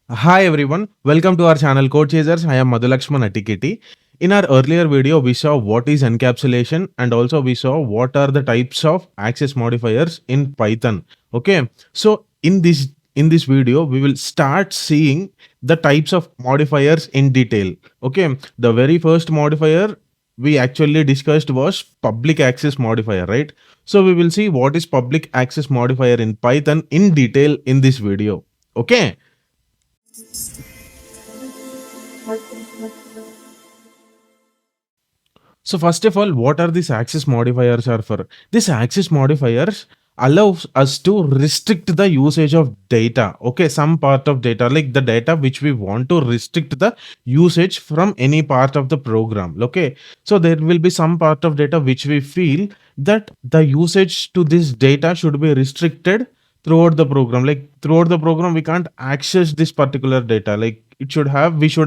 Hi everyone, welcome to our channel Code Chasers. I am Madhulakshman Atiketi. In our earlier video, we saw what is encapsulation and also we saw what are the types of access modifiers in Python. Okay, so in this video, we will start seeing the types of modifiers in detail. Okay, the very first modifier we actually discussed was public access modifier, right? So we will see what is public access modifier in Python in detail in this video. Okay. So first of all, what are these access modifiers are for? These access modifiers allows us to restrict the usage of data. Okay, some part of data, like the data which we want to restrict the usage from any part of the program. Okay, so there will be some part of data which we feel that the usage to this data should be restricted throughout the program. Like throughout the program, we can't access this particular data. Like we should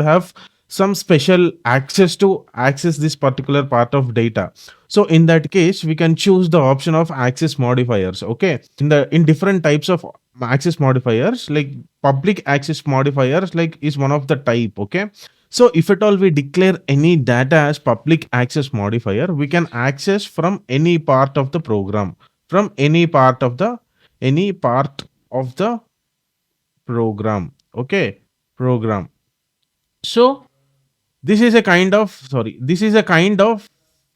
have some special access to access this particular part of data. So in that case we can choose the option of access modifiers. Okay, in different types of access modifiers, like public access modifiers like is one of the type. Okay, so if at all we declare any data as public access modifier, we can access from any part of the program, from any part of the program. Okay, program. So this is a kind of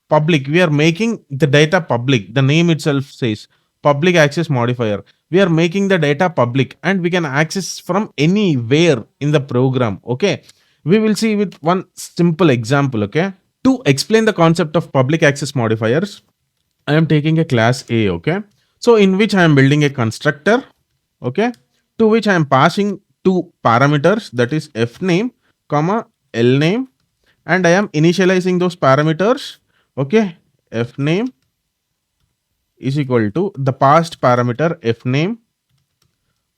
public. We are making the data public. The name itself says public access modifier. We are making the data public and we can access from anywhere in the program. Okay, we will see with one simple example. Okay, to explain the concept of public access modifiers, I am taking a class A. Okay, so in which I am building a constructor. Okay, to which I am passing two parameters, that is f name comma l name, and I am initializing those parameters. Okay, f name is equal to the passed parameter f name.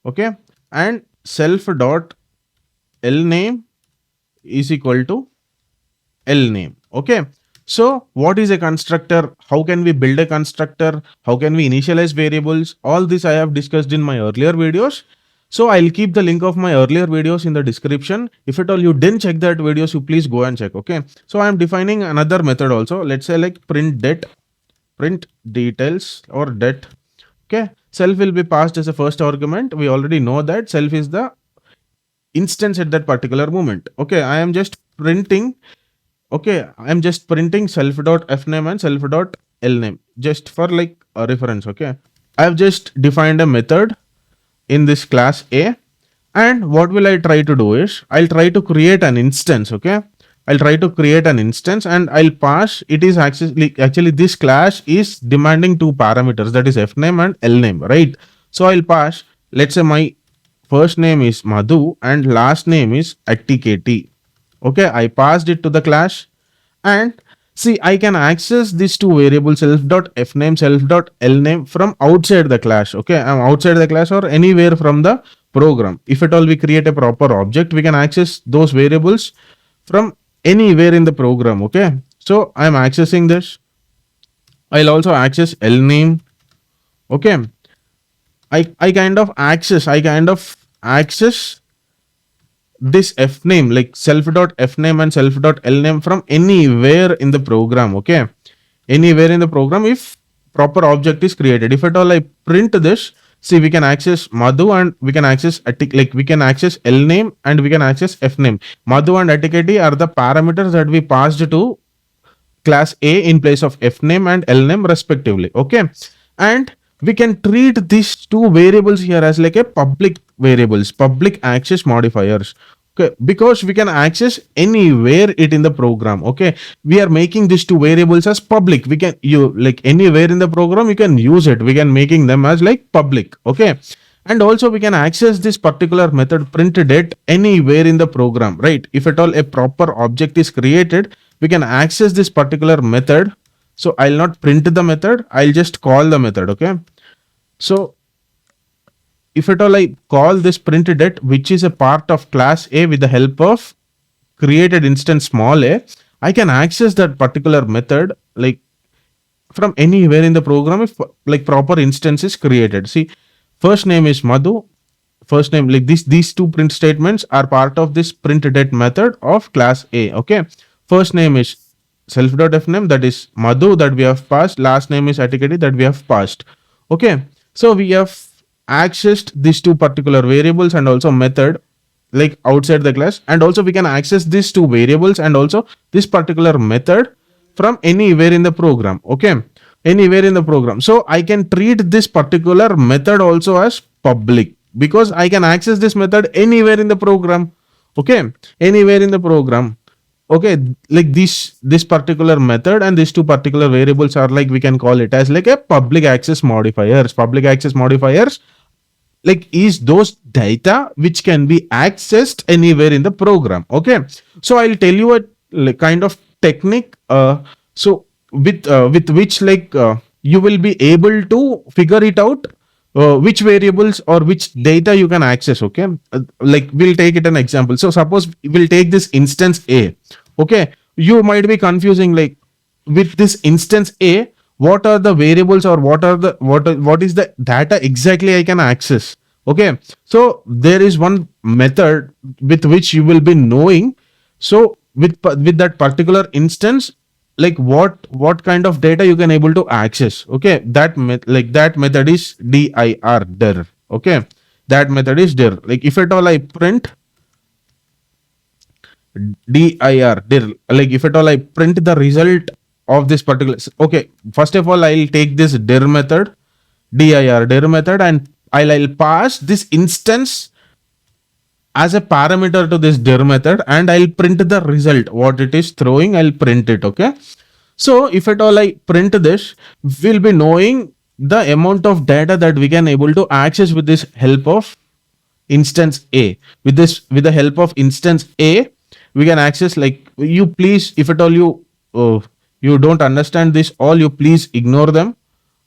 Okay, and self dot l name is equal to l name. Okay, so what is a constructor? How can we build a constructor? How can we initialize variables? All this I have discussed in my earlier videos. So I'll keep the link of my earlier videos in the description. If at all you didn't check that videos, you please go and check. Okay, so I'm defining another method also. Let's say like print details or det. Okay, self will be passed as a first argument. We already know that self is the instance at that particular moment. Okay, I am just printing. Okay, I am just printing self dot f name and self dot l name just for like a reference. Okay, I have just defined a method in this class A, and what will I try to do is I'll try to create an instance. Okay, I'll try to create an instance and I'll pass it is actually this class is demanding two parameters, that is f name and l name, right? So I'll pass, let's say my first name is Madhu and last name is Attiketi. Okay, I passed it to the class, and see I can access these two variables self dot f name self dot l name from outside the class. Okay, I'm outside the class or anywhere from the program. If at all we create a proper object, we can access those variables from anywhere in the program. Okay, so I'm accessing this. I'll also access l name. Okay, I kind of access this f name, like self dot f name and self dot l name from anywhere in the program. Okay, anywhere in the program if proper object is created. If at all I print this, see we can access Madhu and we can access like we can access l name and we can access f name. Madhu and Attiketi are the parameters that we passed to class A in place of f name and l name respectively. Okay, and we can treat these two variables here as like a public variables, public access modifiers. Okay, because we can access anywhere it in the program. Okay, we are making these two variables as public. We can you like anywhere in the program you can use it. We can making them as like public. Okay, and also we can access this particular method printed it anywhere in the program, right? If at all a proper object is created, we can access this particular method. So I'll not print the method, I'll just call the method. Okay, so if at all I call this printed it, which is a part of class A with the help of created instance small a, I can access that particular method like from anywhere in the program if like proper instance is created. See, first name is Madhu, first name, like these two print statements are part of this print det method of class A. Okay, first name is self.fname, that is Madhu, that we have passed. Last name is Atikedi, that we have passed. Okay, so we have accessed these two particular variables and also method like outside the class, and also we can access these two variables and also this particular method from anywhere in the program. Okay, anywhere in the program. So I can treat this particular method also as public because I can access this method anywhere in the program. Okay, anywhere in the program. Okay, like this particular method and these two particular variables are like, we can call it as like a public access modifiers. Public access modifiers like is those data which can be accessed anywhere in the program. Okay, so I'll tell you a like, kind of technique so with which you will be able to figure it out which variables or which data you can access. Okay, like we'll take it an example. So suppose we'll take this instance A. Okay, you might be confusing like, with this instance A, what are the variables or what is the data exactly I can access. Okay, so there is one method with which you will be knowing, so with that particular instance, like what kind of data you can able to access. Okay, that method is dir. Okay, that method is dir. Like if at all I print dir, like if at all I print the result of this particular, okay, first of all I'll take this dir method, dir method, and I'll pass this instance as a parameter to this dir method, and I'll print the result what it is throwing. I'll print it. Okay, so if at all I print this, we'll be knowing the amount of data that we can able to access with this help of instance A. With the help of instance A, we can access, like, you please, if at all you don't understand this, all you please ignore them.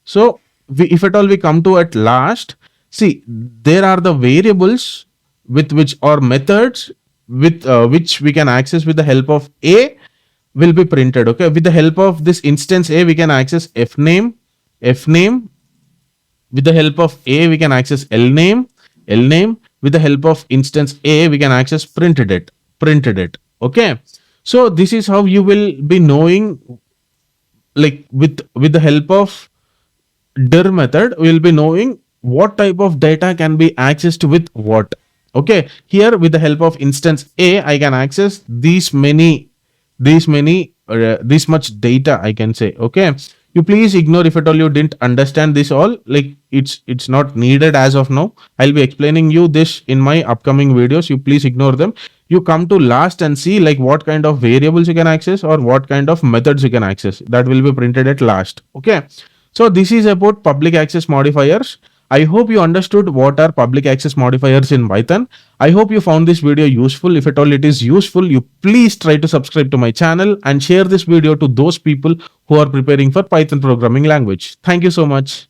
So if at all we come to at last, see, there are the variables with which, or methods with which we can access with the help of A will be printed. Okay, with the help of this instance A, we can access fname. With the help of A, we can access lname. With the help of instance A, we can access printed it. Okay, so this is how you will be knowing, like with the help of dir method, we will be knowing what type of data can be accessed with what. Okay, here with the help of instance A, I can access this much data, I can say. Okay, you please ignore if at all you didn't understand this all, like it's not needed as of now. I'll be explaining you this in my upcoming videos. You please ignore them. You come to last and see like what kind of variables you can access or what kind of methods you can access. That will be printed at last. Okay, so this is about public access modifiers. I hope you understood what are public access modifiers in Python. I hope you found this video useful. If at all it is useful, you please try to subscribe to my channel and share this video to those people who are preparing for Python programming language. Thank you so much.